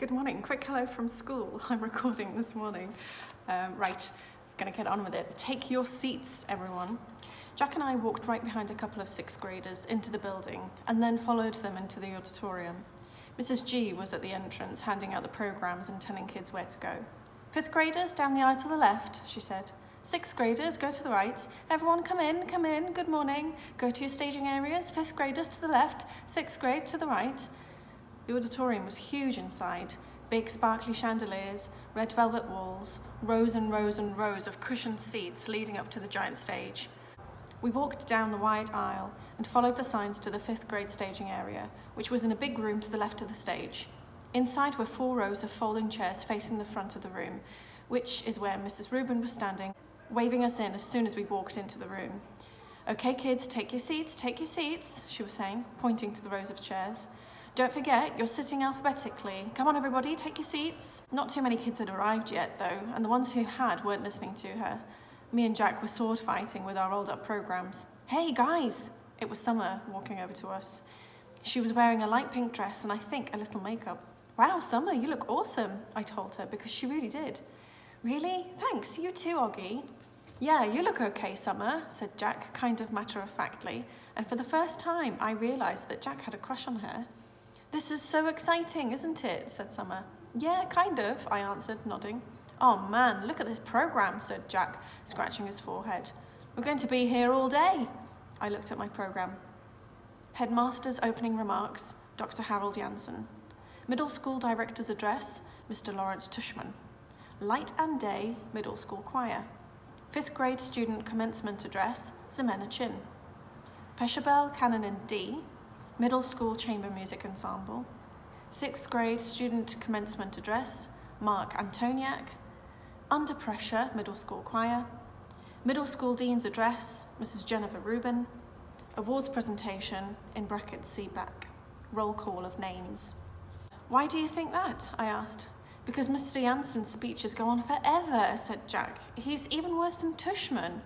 Good morning. Quick hello from school. I'm recording this morning. Right, gonna get on with it. Take your seats, everyone. Jack and I walked right behind a couple of sixth graders into the building and then followed them into the auditorium. Mrs. G was at the entrance handing out the programmes and telling kids where to go. Fifth graders down the aisle to the left, she said. Sixth graders, go to the right. Everyone come in, good morning. Go to your staging areas. Fifth graders to the left, sixth grade to the right. The auditorium was huge inside. Big sparkly chandeliers, red velvet walls, rows and rows and rows of cushioned seats leading up to the giant stage. We walked down the wide aisle and followed the signs to the fifth grade staging area, which was in a big room to the left of the stage. Inside were 4 rows of folding chairs facing the front of the room, which is where Mrs. Rubin was standing, waving us in as soon as we walked into the room. Okay, kids, take your seats, she was saying, pointing to the rows of chairs. Don't forget, you're sitting alphabetically. Come on, everybody, take your seats. Not too many kids had arrived yet, though, and the ones who had weren't listening to her. Me and Jack were sword fighting with our rolled-up programmes. Hey, guys! It was Summer walking over to us. She was wearing a light pink dress and I think a little makeup. Wow, Summer, you look awesome, I told her, because she really did. Really? Thanks, you too, Oggy. Yeah, you look okay, Summer, said Jack, kind of matter-of-factly, and for the first time I realised that Jack had a crush on her. This is so exciting, isn't it? Said Summer. Yeah, kind of, I answered, nodding. Oh man, look at this programme, said Jack, scratching his forehead. We're going to be here all day. I looked at my programme. Headmaster's opening remarks, Dr. Harold Jansen. Middle school director's address, Mr. Lawrence Tushman. Light and Day, middle school choir. 5th grade student commencement address, Ximena Chin. Pechabel Canon in D, middle school chamber music ensemble. 6th grade student commencement address, Mark Antoniak. Under Pressure, middle school choir. Middle school dean's address, Mrs. Jennifer Rubin. Awards presentation, in brackets see back. Roll call of names. Why do you think that? I asked. Because Mr. Jansen's speeches go on forever, said Jack. He's even worse than Tushman.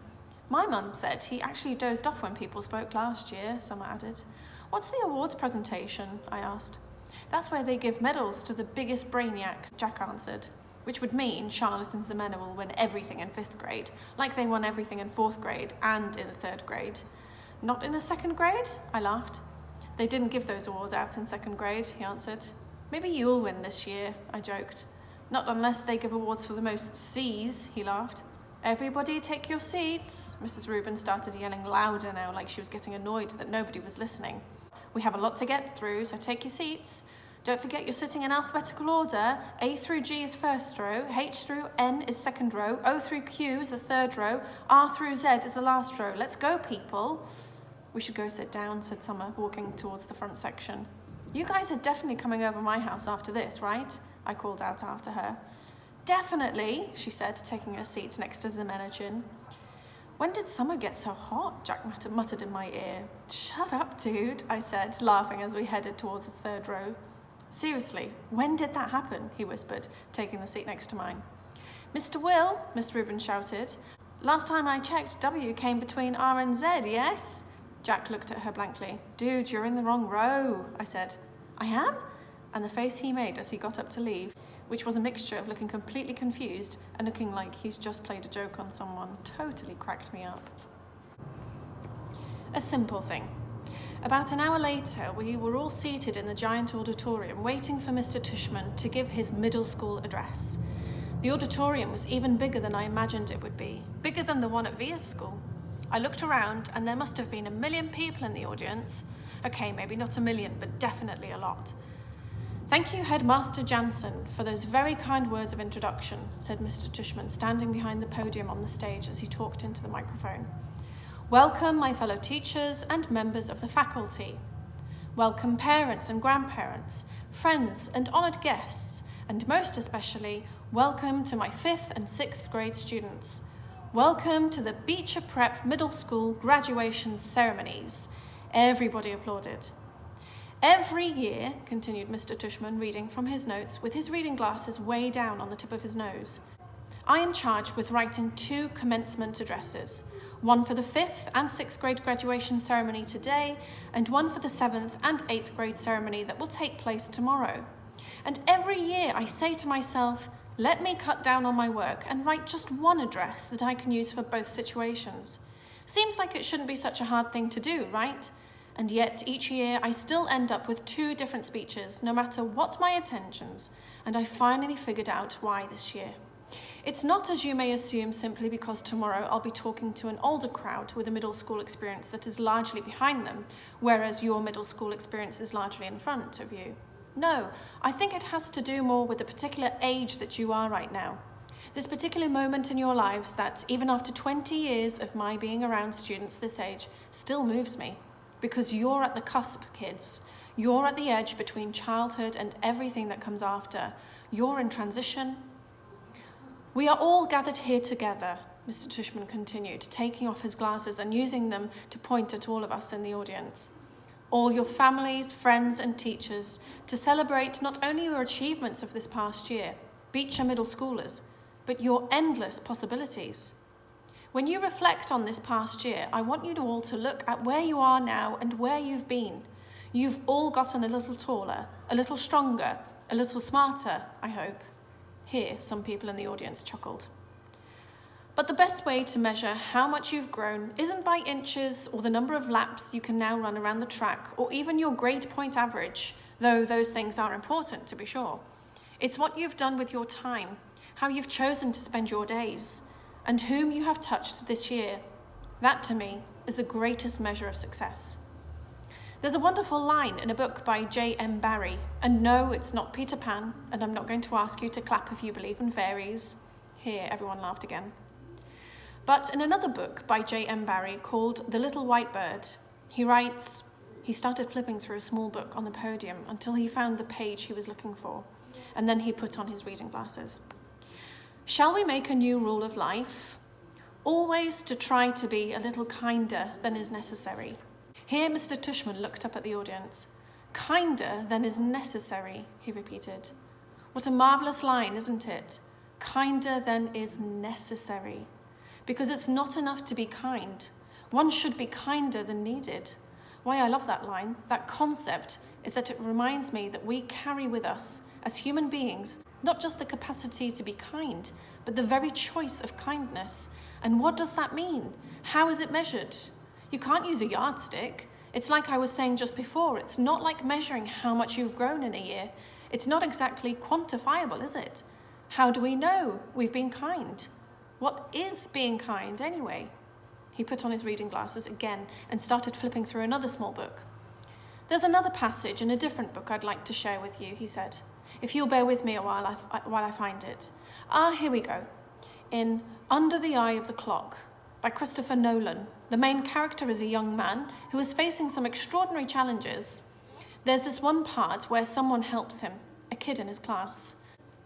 My mum said he actually dozed off when people spoke last year, Summer added. What's the awards presentation? I asked. That's where they give medals to the biggest brainiacs, Jack answered, which would mean Charlotte and Ximena will win everything in 5th grade, like they won everything in 4th grade and in the 3rd grade. Not in the 2nd grade? I laughed. They didn't give those awards out in 2nd grade, he answered. Maybe you'll win this year, I joked. Not unless they give awards for the most C's, he laughed. Everybody take your seats. Mrs. Rubin started yelling louder now, like she was getting annoyed that nobody was listening. We have a lot to get through, so take your seats. Don't forget you're sitting in alphabetical order. A through G is first row, H through N is second row, O through Q is the third row, R through Z is the last row. Let's go, people. We should go sit down, said Summer, walking towards the front section. You guys are definitely coming over my house after this, right? I called out after her. Definitely, she said, taking her seat next to Ximena Chin. When did summer get so hot? Jack muttered in my ear. Shut up, dude, I said, laughing as we headed towards the 3rd row. Seriously, when did that happen? He whispered, taking the seat next to mine. Mr. Will, Miss Rubin shouted. Last time I checked, W came between R and Z, yes? Jack looked at her blankly. Dude, you're in the wrong row, I said. I am? And the face he made as he got up to leave, which was a mixture of looking completely confused and looking like he's just played a joke on someone, totally cracked me up. A simple thing. About an hour later, we were all seated in the giant auditorium waiting for Mr. Tushman to give his middle school address. The auditorium was even bigger than I imagined it would be, bigger than the one at Via's school. I looked around and there must have been 1 million people in the audience. Okay, maybe not 1 million, but definitely a lot. Thank you, Headmaster Jansen, for those very kind words of introduction, said Mr. Tushman, standing behind the podium on the stage as he talked into the microphone. Welcome, my fellow teachers and members of the faculty. Welcome, parents and grandparents, friends and honoured guests, and most especially, welcome to my 5th and 6th grade students. Welcome to the Beecher Prep Middle School graduation ceremonies. Everybody applauded. Every year, continued Mr. Tushman, reading from his notes, with his reading glasses way down on the tip of his nose, I am charged with writing 2 commencement addresses, one for the 5th and 6th grade graduation ceremony today, and one for the 7th and 8th grade ceremony that will take place tomorrow. And every year I say to myself, let me cut down on my work and write just one address that I can use for both situations. Seems like it shouldn't be such a hard thing to do, right? And yet each year I still end up with 2 different speeches, no matter what my intentions, and I finally figured out why this year. It's not, as you may assume, simply because tomorrow I'll be talking to an older crowd with a middle school experience that is largely behind them, whereas your middle school experience is largely in front of you. No, I think it has to do more with the particular age that you are right now. This particular moment in your lives that, even after 20 years of my being around students this age, still moves me. Because you're at the cusp, kids. You're at the edge between childhood and everything that comes after. You're in transition. We are all gathered here together, Mr. Tushman continued, taking off his glasses and using them to point at all of us in the audience. All your families, friends and teachers, to celebrate not only your achievements of this past year, Beecher middle schoolers, but your endless possibilities. When you reflect on this past year, I want you all to look at where you are now and where you've been. You've all gotten a little taller, a little stronger, a little smarter, I hope. Here, some people in the audience chuckled. But the best way to measure how much you've grown isn't by inches or the number of laps you can now run around the track or even your grade point average, though those things are important to be sure. It's what you've done with your time, how you've chosen to spend your days, and whom you have touched this year. That, to me, is the greatest measure of success. There's a wonderful line in a book by J.M. Barrie, and no, it's not Peter Pan, and I'm not going to ask you to clap if you believe in fairies. Here, everyone laughed again. But in another book by J.M. Barrie called The Little White Bird, he writes, he started flipping through a small book on the podium until he found the page he was looking for, and then he put on his reading glasses. Shall we make a new rule of life? Always to try to be a little kinder than is necessary. Here Mr. Tushman looked up at the audience. Kinder than is necessary, he repeated. What a marvellous line, isn't it? Kinder than is necessary. Because it's not enough to be kind. One should be kinder than needed. Why I love that line, that concept, is that it reminds me that we carry with us, as human beings, not just the capacity to be kind, but the very choice of kindness. And what does that mean? How is it measured? You can't use a yardstick. It's like I was saying just before, it's not like measuring how much you've grown in a year. It's not exactly quantifiable, is it? How do we know we've been kind? What is being kind, anyway? He put on his reading glasses again and started flipping through another small book. There's another passage in a different book I'd like to share with you, he said. If you'll bear with me a while I find it. Here we go. In Under the Eye of the Clock by Christopher Nolan, the main character is a young man who is facing some extraordinary challenges. There's this one part where someone helps him, a kid in his class.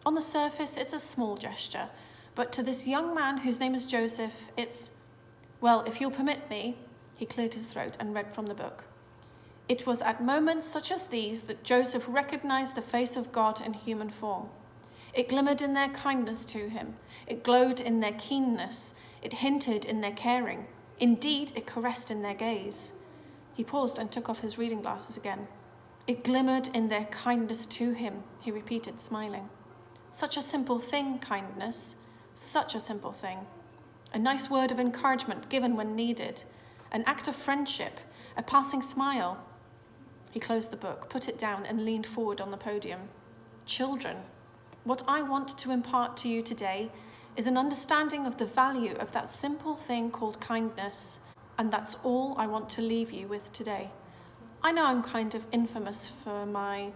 On the surface, it's a small gesture, but to this young man whose name is Joseph, it's, well, if you'll permit me, he cleared his throat and read from the book. It was at moments such as these that Joseph recognized the face of God in human form. It glimmered in their kindness to him. It glowed in their keenness. It hinted in their caring. Indeed, it caressed in their gaze. He paused and took off his reading glasses again. It glimmered in their kindness to him, he repeated, smiling. Such a simple thing, kindness. Such a simple thing. A nice word of encouragement given when needed. An act of friendship. A passing smile. He closed the book, put it down, and leaned forward on the podium. Children, what I want to impart to you today is an understanding of the value of that simple thing called kindness, and that's all I want to leave you with today. I know I'm kind of infamous for my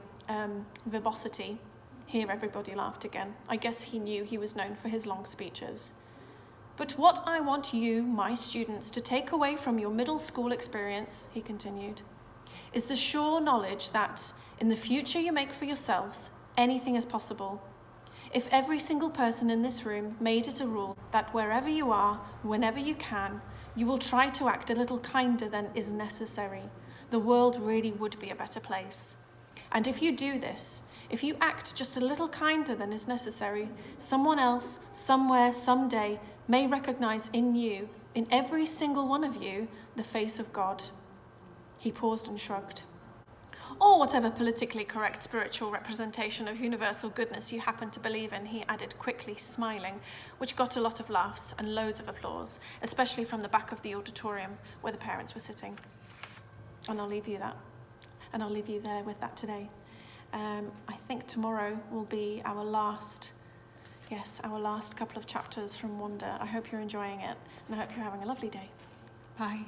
verbosity. Here everybody laughed again. I guess he knew he was known for his long speeches. But what I want you, my students, to take away from your middle school experience, he continued, is the sure knowledge that, in the future you make for yourselves, anything is possible. If every single person in this room made it a rule that wherever you are, whenever you can, you will try to act a little kinder than is necessary, the world really would be a better place. And if you do this, if you act just a little kinder than is necessary, someone else, somewhere, someday, may recognize in you, in every single one of you, the face of God. He paused and shrugged. or whatever politically correct spiritual representation of universal goodness you happen to believe in, he added quickly, smiling, which got a lot of laughs and loads of applause, especially from the back of the auditorium where the parents were sitting. And I'll leave you there with that today. I think tomorrow will be our last couple of chapters from Wonder. I hope you're enjoying it, and I hope you're having a lovely day. Bye.